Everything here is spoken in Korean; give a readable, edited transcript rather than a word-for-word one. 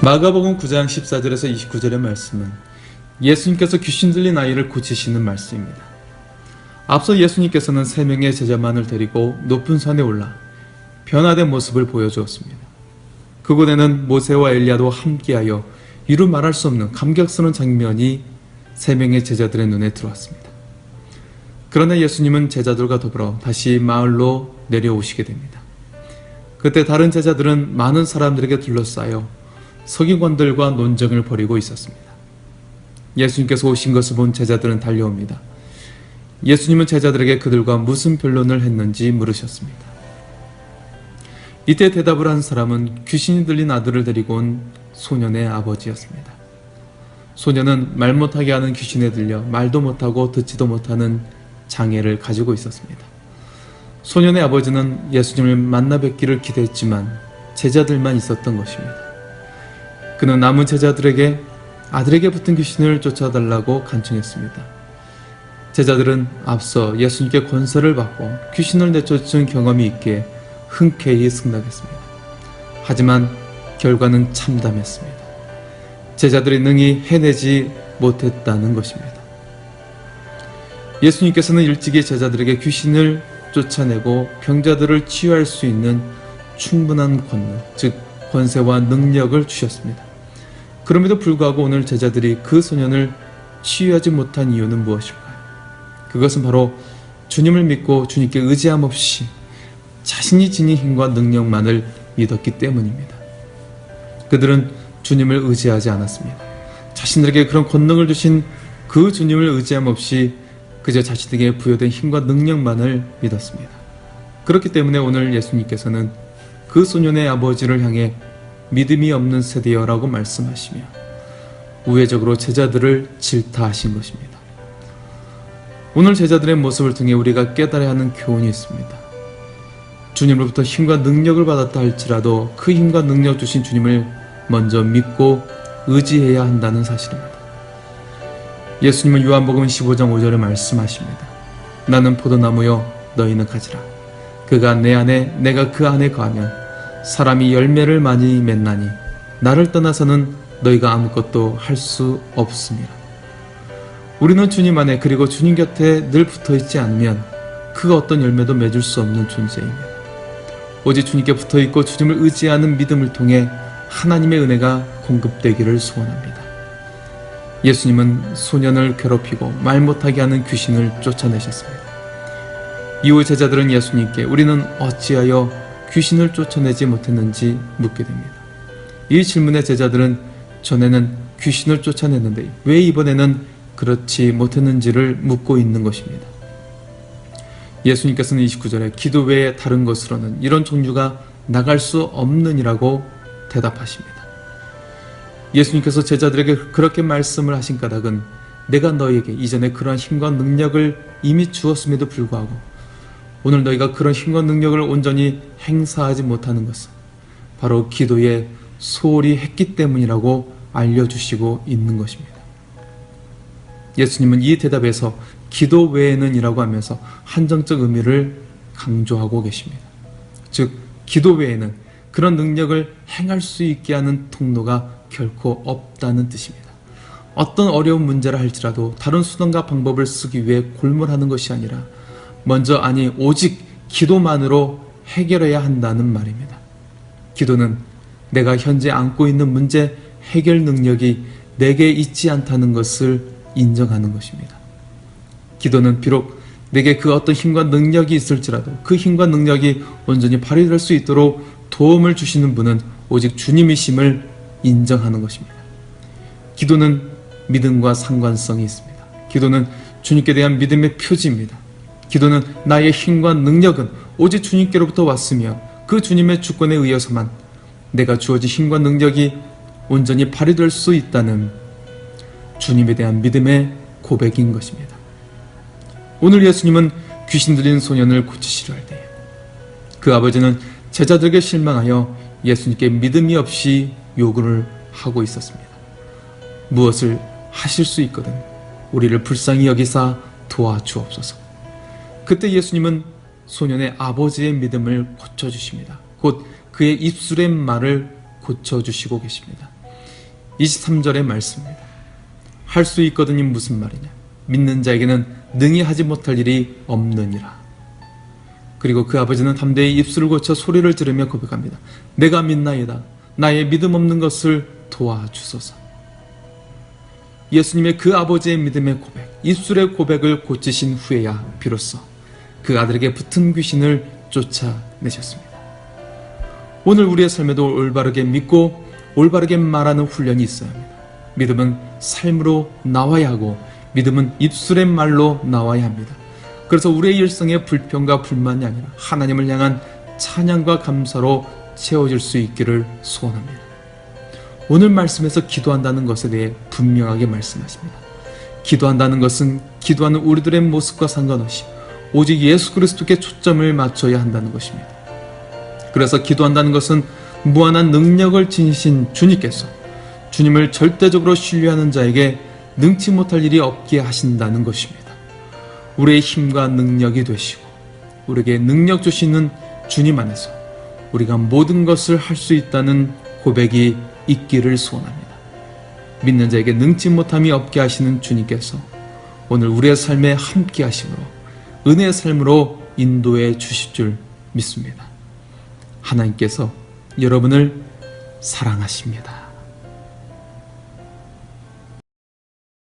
마가복음 9장 14절에서 29절의 말씀은 예수님께서 귀신 들린 아이를 고치시는 말씀입니다. 앞서 예수님께서는 3명의 제자만을 데리고 높은 산에 올라 변화된 모습을 보여주었습니다. 그곳에는 모세와 엘리야도 함께하여 이루 말할 수 없는 감격스러운 장면이 3명의 제자들의 눈에 들어왔습니다. 그러나 예수님은 제자들과 더불어 다시 마을로 내려오시게 됩니다. 그때 다른 제자들은 많은 사람들에게 둘러싸여 서기관들과 논쟁을 벌이고 있었습니다. 예수님께서 오신 것을 본 제자들은 달려옵니다. 예수님은 제자들에게 그들과 무슨 변론을 했는지 물으셨습니다. 이때 대답을 한 사람은 귀신이 들린 아들을 데리고 온 소년의 아버지였습니다. 소년은 말 못하게 하는 귀신에 들려 말도 못하고 듣지도 못하는 장애를 가지고 있었습니다. 소년의 아버지는 예수님을 만나 뵙기를 기대했지만 제자들만 있었던 것입니다. 그는 남은 제자들에게 아들에게 붙은 귀신을 쫓아달라고 간청했습니다. 제자들은 앞서 예수님께 권세를 받고 귀신을 내쫓은 경험이 있기에 흔쾌히 승낙했습니다. 하지만 결과는 참담했습니다. 제자들이 능히 해내지 못했다는 것입니다. 예수님께서는 일찍이 제자들에게 귀신을 쫓아내고 병자들을 치유할 수 있는 충분한 권능, 즉 권세와 능력을 주셨습니다. 그럼에도 불구하고 오늘 제자들이 그 소년을 치유하지 못한 이유는 무엇일까요? 그것은 바로 주님을 믿고 주님께 의지함 없이 자신이 지닌 힘과 능력만을 믿었기 때문입니다. 그들은 주님을 의지하지 않았습니다. 자신들에게 그런 권능을 주신 그 주님을 의지함 없이 그저 자신에게 부여된 힘과 능력만을 믿었습니다. 그렇기 때문에 오늘 예수님께서는 그 소년의 아버지를 향해 믿음이 없는 세대여라고 말씀하시며 우회적으로 제자들을 질타하신 것입니다. 오늘 제자들의 모습을 통해 우리가 깨달아야 하는 교훈이 있습니다. 주님으로부터 힘과 능력을 받았다 할지라도 그 힘과 능력 주신 주님을 먼저 믿고 의지해야 한다는 사실입니다. 예수님은 요한복음 15장 5절에 말씀하십니다. 나는 포도나무요 너희는 가지라. 그가 내 안에 내가 그 안에 거하면 사람이 열매를 많이 맺나니 나를 떠나서는 너희가 아무것도 할 수 없습니다. 우리는 주님 안에 그리고 주님 곁에 늘 붙어있지 않으면 그 어떤 열매도 맺을 수 없는 존재입니다. 오직 주님께 붙어있고 주님을 의지하는 믿음을 통해 하나님의 은혜가 공급되기를 소원합니다. 예수님은 소년을 괴롭히고 말 못하게 하는 귀신을 쫓아내셨습니다. 이후 제자들은 예수님께 우리는 어찌하여 귀신을 쫓아내지 못했는지 묻게 됩니다. 이 질문에 제자들은 전에는 귀신을 쫓아냈는데 왜 이번에는 그렇지 못했는지를 묻고 있는 것입니다. 예수님께서는 29절에 기도 외에 다른 것으로는 이런 종류가 나갈 수 없느니라고 대답하십니다. 예수님께서 제자들에게 그렇게 말씀을 하신 까닭은 내가 너희에게 이전에 그러한 힘과 능력을 이미 주었음에도 불구하고 오늘 너희가 그런 힘과 능력을 온전히 행사하지 못하는 것은 바로 기도에 소홀히 했기 때문이라고 알려주시고 있는 것입니다. 예수님은 이 대답에서 기도 외에는 이라고 하면서 한정적 의미를 강조하고 계십니다. 즉 기도 외에는 그런 능력을 행할 수 있게 하는 통로가 결코 없다는 뜻입니다. 어떤 어려운 문제라 할지라도 다른 수단과 방법을 쓰기 위해 골몰하는 것이 아니라 먼저 오직 기도만으로 해결해야 한다는 말입니다. 기도는 내가 현재 안고 있는 문제 해결 능력이 내게 있지 않다는 것을 인정하는 것입니다. 기도는 비록 내게 그 어떤 힘과 능력이 있을지라도 그 힘과 능력이 온전히 발휘될 수 있도록 도움을 주시는 분은 오직 주님이심을 인정하는 것입니다. 기도는 믿음과 상관성이 있습니다. 기도는 주님께 대한 믿음의 표지입니다. 기도는 나의 힘과 능력은 오직 주님께로부터 왔으며 그 주님의 주권에 의해서만 내가 주어진 힘과 능력이 온전히 발휘될 수 있다는 주님에 대한 믿음의 고백인 것입니다. 오늘 예수님은 귀신 들린 소년을 고치시려 할 때에 그 아버지는 제자들에게 실망하여 예수님께 믿음이 없이 요구를 하고 있었습니다. 무엇을 하실 수 있거든 우리를 불쌍히 여기사 도와주옵소서. 그때 예수님은 소년의 아버지의 믿음을 고쳐주십니다. 곧 그의 입술의 말을 고쳐주시고 계십니다. 23절의 말씀입니다. 할 수 있거든이 무슨 말이냐? 믿는 자에게는 능히 하지 못할 일이 없느니라. 그리고 그 아버지는 담대히 입술을 고쳐 소리를 지르며 고백합니다. 내가 믿나이다. 나의 믿음 없는 것을 도와주소서. 예수님의 그 아버지의 믿음의 고백, 입술의 고백을 고치신 후에야 비로소 그 아들에게 붙은 귀신을 쫓아내셨습니다. 오늘 우리의 삶에도 올바르게 믿고 올바르게 말하는 훈련이 있어야 합니다. 믿음은 삶으로 나와야 하고 믿음은 입술의 말로 나와야 합니다. 그래서 우리의 일생의 불평과 불만이 아니라 하나님을 향한 찬양과 감사로 채워질 수 있기를 소원합니다. 오늘 말씀에서 기도한다는 것에 대해 분명하게 말씀하십니다. 기도한다는 것은 기도하는 우리들의 모습과 상관없이 오직 예수 그리스도께 초점을 맞춰야 한다는 것입니다. 그래서 기도한다는 것은 무한한 능력을 지니신 주님께서 주님을 절대적으로 신뢰하는 자에게 능치 못할 일이 없게 하신다는 것입니다. 우리의 힘과 능력이 되시고 우리에게 능력 주시는 주님 안에서 우리가 모든 것을 할 수 있다는 고백이 있기를 소원합니다. 믿는 자에게 능치 못함이 없게 하시는 주님께서 오늘 우리의 삶에 함께 하심으로 은혜의 삶으로 인도해 주실 줄 믿습니다. 하나님께서 여러분을 사랑하십니다.